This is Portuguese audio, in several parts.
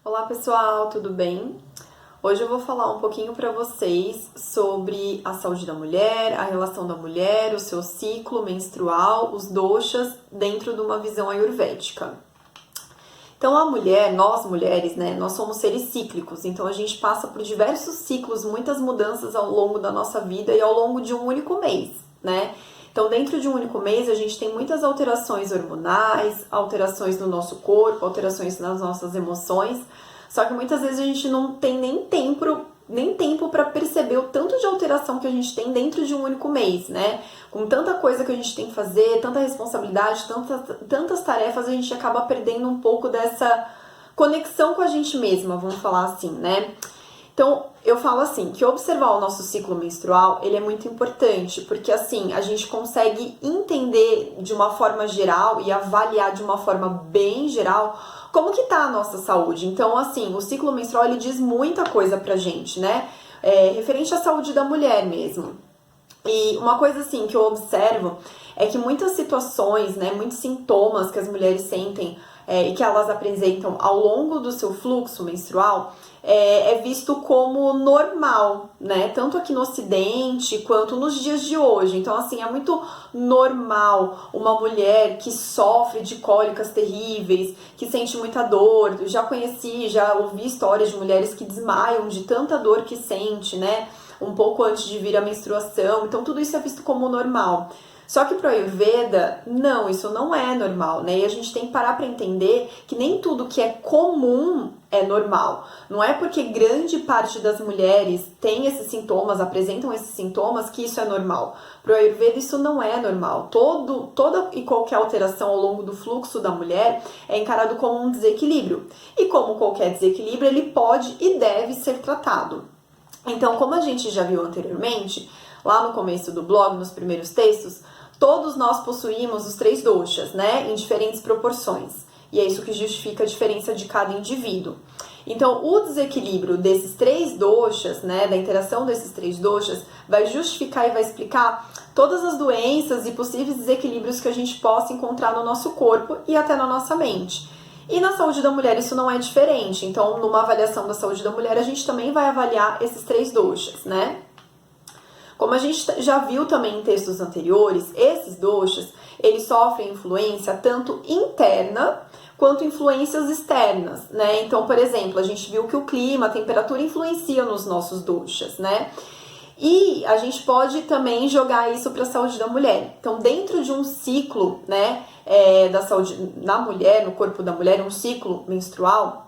Olá pessoal, tudo bem? Hoje eu vou falar um pouquinho para vocês sobre a saúde da mulher, a relação da mulher, o seu ciclo menstrual, os doshas dentro de uma visão ayurvédica. Então a mulher, nós mulheres, né, nós somos seres cíclicos, então a gente passa por diversos ciclos, muitas mudanças ao longo da nossa vida e ao longo de um único mês, né? Então, dentro de um único mês, a gente tem muitas alterações hormonais, alterações no nosso corpo, alterações nas nossas emoções. Só que muitas vezes a gente não tem nem tempo para perceber o tanto de alteração que a gente tem dentro de um único mês, né? Com tanta coisa que a gente tem que fazer, tanta responsabilidade, tantas tarefas, a gente acaba perdendo um pouco dessa conexão com a gente mesma, vamos falar assim, né? Então, eu falo assim, que observar o nosso ciclo menstrual, ele é muito importante, porque assim, a gente consegue entender de uma forma geral e avaliar de uma forma bem geral como que tá a nossa saúde. Então, assim, o ciclo menstrual, ele diz muita coisa pra gente, né? Referente à saúde da mulher mesmo. E uma coisa assim que eu observo é que muitas situações, né, muitos sintomas que as mulheres sentem e que elas apresentam ao longo do seu fluxo menstrual é visto como normal, né? Tanto aqui no Ocidente quanto nos dias de hoje. Então, assim, é muito normal uma mulher que sofre de cólicas terríveis, que sente muita dor. Eu já ouvi histórias de mulheres que desmaiam de tanta dor que sente, né? Um pouco antes de vir a menstruação. Então, tudo isso é visto como normal. Só que para o Ayurveda, não, isso não é normal, né? E a gente tem que parar para entender que nem tudo que é comum é normal. Não é porque grande parte das mulheres tem esses sintomas, apresentam esses sintomas, que isso é normal. Para o Ayurveda, isso não é normal. Toda e qualquer alteração ao longo do fluxo da mulher é encarado como um desequilíbrio. E como qualquer desequilíbrio, ele pode e deve ser tratado. Então, como a gente já viu anteriormente, lá no começo do blog, nos primeiros textos, todos nós possuímos os 3 doshas, né, em diferentes proporções. E é isso que justifica a diferença de cada indivíduo. Então, o desequilíbrio desses 3 doshas, né, da interação desses 3 doshas, vai justificar e vai explicar todas as doenças e possíveis desequilíbrios que a gente possa encontrar no nosso corpo e até na nossa mente. E na saúde da mulher isso não é diferente. Então, numa avaliação da saúde da mulher, a gente também vai avaliar esses 3 doshas, né? Como a gente já viu também em textos anteriores, esses doshas, eles sofrem influência tanto interna quanto influências externas, né? Então, por exemplo, a gente viu que o clima, a temperatura influencia nos nossos doshas, né? E a gente pode também jogar isso para a saúde da mulher. Então, dentro de um ciclo, né, da saúde na mulher, no corpo da mulher, um ciclo menstrual,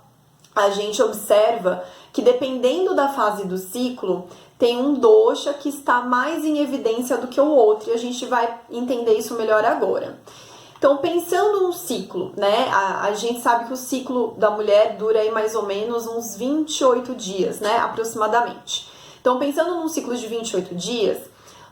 a gente observa que dependendo da fase do ciclo, tem um dosha que está mais em evidência do que o outro, e a gente vai entender isso melhor agora. Então, pensando no ciclo, né, a gente sabe que o ciclo da mulher dura aí mais ou menos uns 28 dias, né, aproximadamente. Então, pensando num ciclo de 28 dias,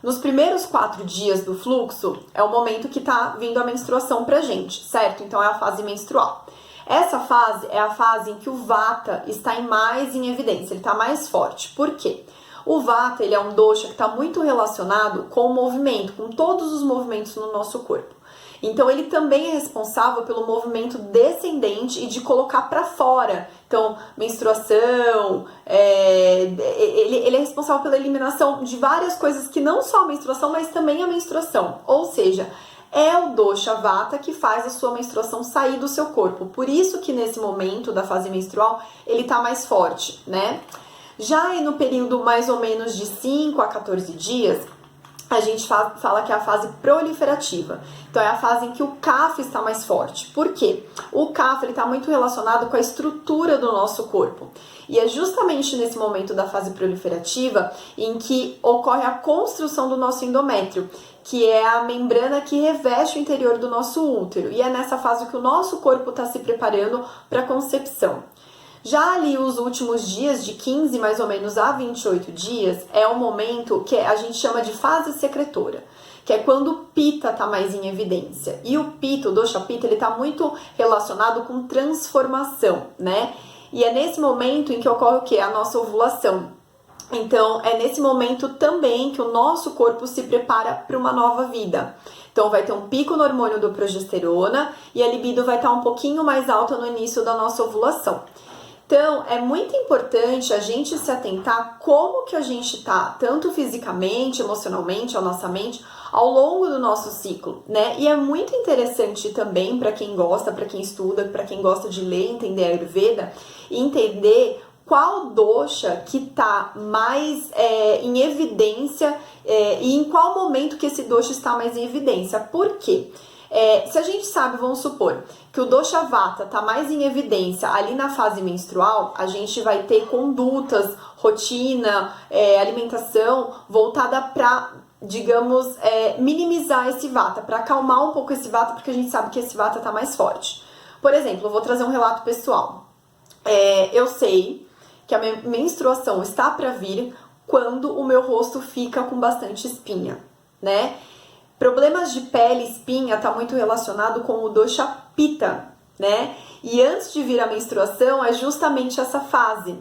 nos primeiros 4 dias do fluxo é o momento que tá vindo a menstruação pra gente, certo? Então, é a fase menstrual. Essa fase é a fase em que o Vata está mais em evidência, ele está mais forte. Por quê? O Vata, ele é um dosha que está muito relacionado com o movimento, com todos os movimentos no nosso corpo. Então, ele também é responsável pelo movimento descendente e de colocar para fora. Então, menstruação, ele é responsável pela eliminação de várias coisas que não só a menstruação, mas também a menstruação. Ou seja, é o dosha Vata que faz a sua menstruação sair do seu corpo. Por isso que nesse momento da fase menstrual, ele está mais forte, né? Já no período mais ou menos de 5 a 14 dias, a gente fala que é a fase proliferativa. Então, é a fase em que o Kapha está mais forte. Por quê? O Kapha está muito relacionado com a estrutura do nosso corpo. E é justamente nesse momento da fase proliferativa em que ocorre a construção do nosso endométrio, que é a membrana que reveste o interior do nosso útero. E é nessa fase que o nosso corpo está se preparando para a concepção. Já ali os últimos dias, de 15 mais ou menos a 28 dias, é o momento que a gente chama de fase secretora, que é quando o Pitta está mais em evidência. E o Pitta, o dosha Pitta, ele está muito relacionado com transformação, né? E é nesse momento em que ocorre o quê? A nossa ovulação. Então, é nesse momento também que o nosso corpo se prepara para uma nova vida. Então, vai ter um pico no hormônio do progesterona e a libido vai estar um pouquinho mais alta no início da nossa ovulação. Então, é muito importante a gente se atentar como que a gente tá, tanto fisicamente, emocionalmente, a nossa mente, ao longo do nosso ciclo, né? E é muito interessante também para quem gosta, para quem estuda, para quem gosta de ler, entender a Ayurveda, e entender qual dosha que tá mais em evidência e em qual momento que esse dosha está mais em evidência. Por quê? Se a gente sabe, vamos supor, que o dosha vata está mais em evidência ali na fase menstrual, a gente vai ter condutas, rotina, alimentação voltada para, digamos, minimizar esse vata, para acalmar um pouco esse vata, porque a gente sabe que esse vata está mais forte. Por exemplo, eu vou trazer um relato pessoal. Eu sei que a minha menstruação está para vir quando o meu rosto fica com bastante espinha, né? Problemas de pele, espinha, está muito relacionado com o dosha pitta, né? E antes de vir a menstruação, é justamente essa fase.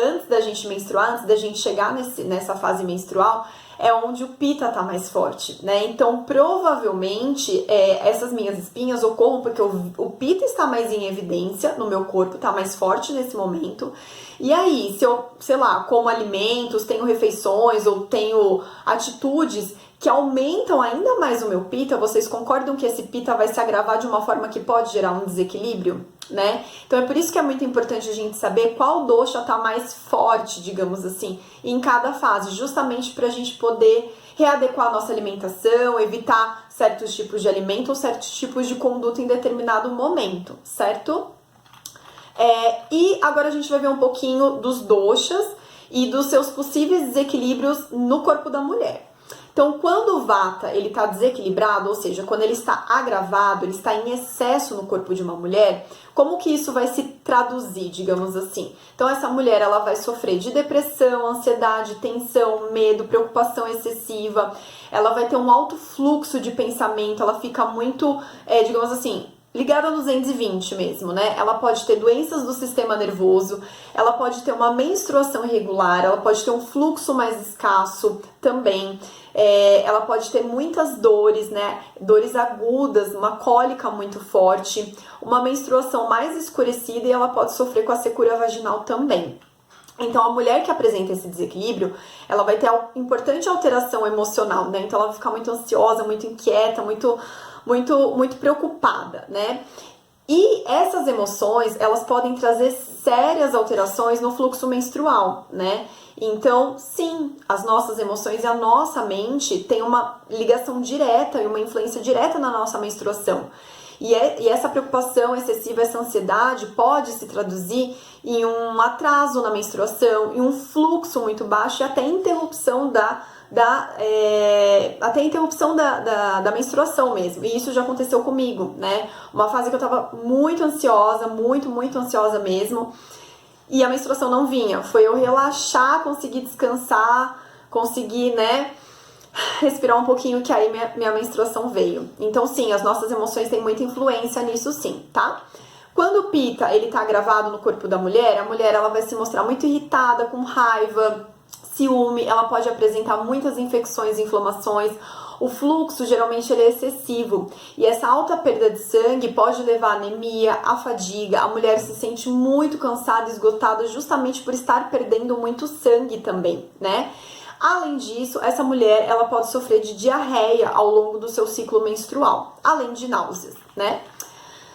Antes da gente menstruar, antes da gente chegar nessa fase menstrual, é onde o pitta está mais forte, né? Então, provavelmente, essas minhas espinhas ocorram porque o pitta está mais em evidência no meu corpo, está mais forte nesse momento. E aí, se eu, sei lá, como alimentos, tenho refeições ou tenho atitudes que aumentam ainda mais o meu pitta, vocês concordam que esse pitta vai se agravar de uma forma que pode gerar um desequilíbrio, né? Então é por isso que é muito importante a gente saber qual dosha tá mais forte, digamos assim, em cada fase, justamente para a gente poder readequar a nossa alimentação, evitar certos tipos de alimento ou certos tipos de conduta em determinado momento, certo? E agora a gente vai ver um pouquinho dos doshas e dos seus possíveis desequilíbrios no corpo da mulher. Então, quando o vata ele está desequilibrado, ou seja, quando ele está agravado, ele está em excesso no corpo de uma mulher, como que isso vai se traduzir, digamos assim? Então, essa mulher ela vai sofrer de depressão, ansiedade, tensão, medo, preocupação excessiva, ela vai ter um alto fluxo de pensamento, ela fica muito, digamos assim, ligada no 220 mesmo, né? Ela pode ter doenças do sistema nervoso, ela pode ter uma menstruação irregular, ela pode ter um fluxo mais escasso também, ela pode ter muitas dores, né? Dores agudas, uma cólica muito forte, uma menstruação mais escurecida e ela pode sofrer com a secura vaginal também. Então, a mulher que apresenta esse desequilíbrio, ela vai ter importante alteração emocional, né? Então, ela vai ficar muito ansiosa, muito inquieta, muito preocupada, né? E essas emoções, elas podem trazer sérias alterações no fluxo menstrual, né? Então, sim, as nossas emoções e a nossa mente têm uma ligação direta e uma influência direta na nossa menstruação. E essa preocupação excessiva, essa ansiedade pode se traduzir em um atraso na menstruação, em um fluxo muito baixo e até interrupção da menstruação mesmo. E isso já aconteceu comigo, né? Uma fase que eu tava muito ansiosa, muito ansiosa mesmo, e a menstruação não vinha. Foi eu relaxar, conseguir descansar, conseguir, né, respirar um pouquinho, que aí minha menstruação veio. Então, sim, as nossas emoções têm muita influência nisso, sim, tá? Quando o pitta, ele tá agravado no corpo da mulher, a mulher ela vai se mostrar muito irritada, com raiva, ciúme, ela pode apresentar muitas infecções, inflamações, o fluxo geralmente ele é excessivo e essa alta perda de sangue pode levar à anemia, à fadiga, a mulher se sente muito cansada, esgotada justamente por estar perdendo muito sangue também, né? Além disso, essa mulher ela pode sofrer de diarreia ao longo do seu ciclo menstrual, além de náuseas, né?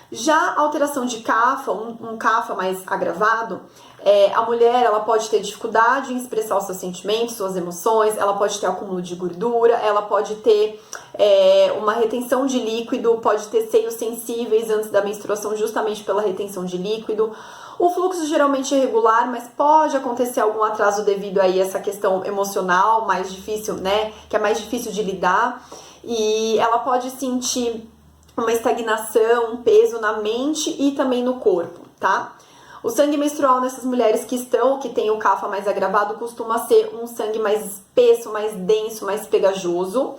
Já a alteração de kapha, um kapha mais agravado, a mulher ela pode ter dificuldade em expressar os seus sentimentos, suas emoções, ela pode ter acúmulo de gordura, ela pode ter uma retenção de líquido, pode ter seios sensíveis antes da menstruação justamente pela retenção de líquido. O fluxo geralmente é irregular, mas pode acontecer algum atraso devido aí a essa questão emocional mais difícil, né? Que é mais difícil de lidar. E ela pode sentir uma estagnação, um peso na mente e também no corpo, tá? O sangue menstrual nessas mulheres que têm o kapha mais agravado, costuma ser um sangue mais espesso, mais denso, mais pegajoso.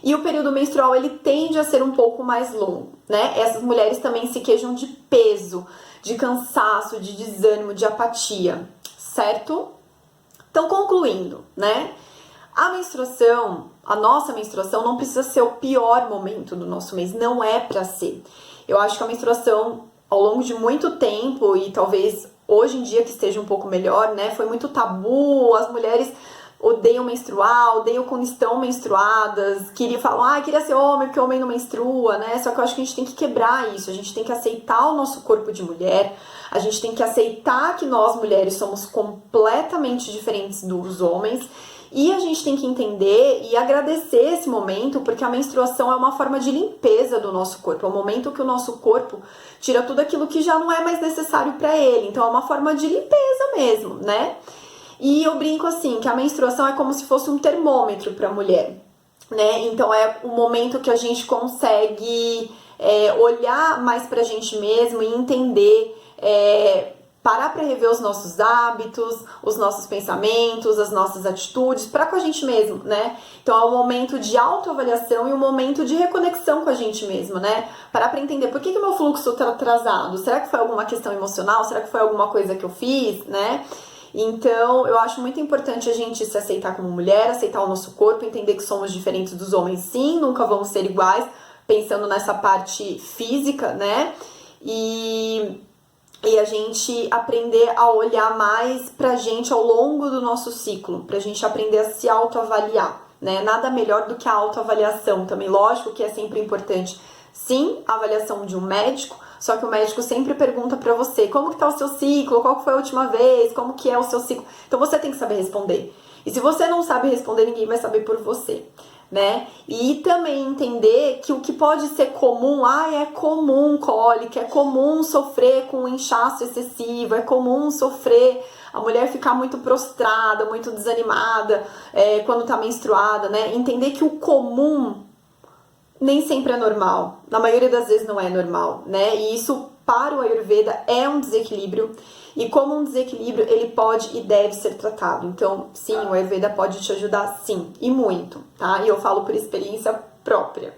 E o período menstrual, ele tende a ser um pouco mais longo, né? Essas mulheres também se queixam de peso, de cansaço, de desânimo, de apatia, certo? Então, concluindo, né? A nossa menstruação não precisa ser o pior momento do nosso mês, não é pra ser. Eu acho que a menstruação, ao longo de muito tempo, e talvez hoje em dia que esteja um pouco melhor, né? Foi muito tabu, as mulheres odeiam menstruar, odeiam quando estão menstruadas, queria ser homem porque homem não menstrua, né? Só que eu acho que a gente tem que quebrar isso, a gente tem que aceitar o nosso corpo de mulher, a gente tem que aceitar que nós mulheres somos completamente diferentes dos homens, e a gente tem que entender e agradecer esse momento, porque a menstruação é uma forma de limpeza do nosso corpo. É o momento que o nosso corpo tira tudo aquilo que já não é mais necessário para ele. Então é uma forma de limpeza mesmo, né? E eu brinco assim, que a menstruação é como se fosse um termômetro para a mulher, né? Então é o momento que a gente consegue olhar mais pra gente mesmo e entender, parar para rever os nossos hábitos, os nossos pensamentos, as nossas atitudes, para com a gente mesmo, né? Então é um momento de autoavaliação e um momento de reconexão com a gente mesmo, né? Parar para entender por que o meu fluxo tá atrasado. Será que foi alguma questão emocional? Será que foi alguma coisa que eu fiz, né? Então, eu acho muito importante a gente se aceitar como mulher, aceitar o nosso corpo, entender que somos diferentes dos homens, sim, nunca vamos ser iguais, pensando nessa parte física, né? E a gente aprender a olhar mais pra gente ao longo do nosso ciclo, pra gente aprender a se autoavaliar, né? Nada melhor do que a autoavaliação também. Lógico que é sempre importante, sim, a avaliação de um médico, só que o médico sempre pergunta pra você como que tá o seu ciclo, qual que foi a última vez, como que é o seu ciclo. Então você tem que saber responder. E se você não sabe responder, ninguém vai saber por você, né? E também entender que o que pode ser comum, é comum cólica, é comum sofrer com um inchaço excessivo, é comum sofrer, a mulher ficar muito prostrada, muito desanimada quando tá menstruada, né? Entender que o comum nem sempre é normal, na maioria das vezes não é normal, né? E isso para o Ayurveda é um desequilíbrio, e como um desequilíbrio ele pode e deve ser tratado. Então, sim, o Ayurveda pode te ajudar, sim, e muito, tá? E eu falo por experiência própria.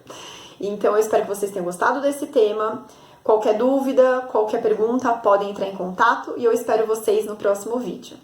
Então, eu espero que vocês tenham gostado desse tema. Qualquer dúvida, qualquer pergunta, podem entrar em contato, e eu espero vocês no próximo vídeo.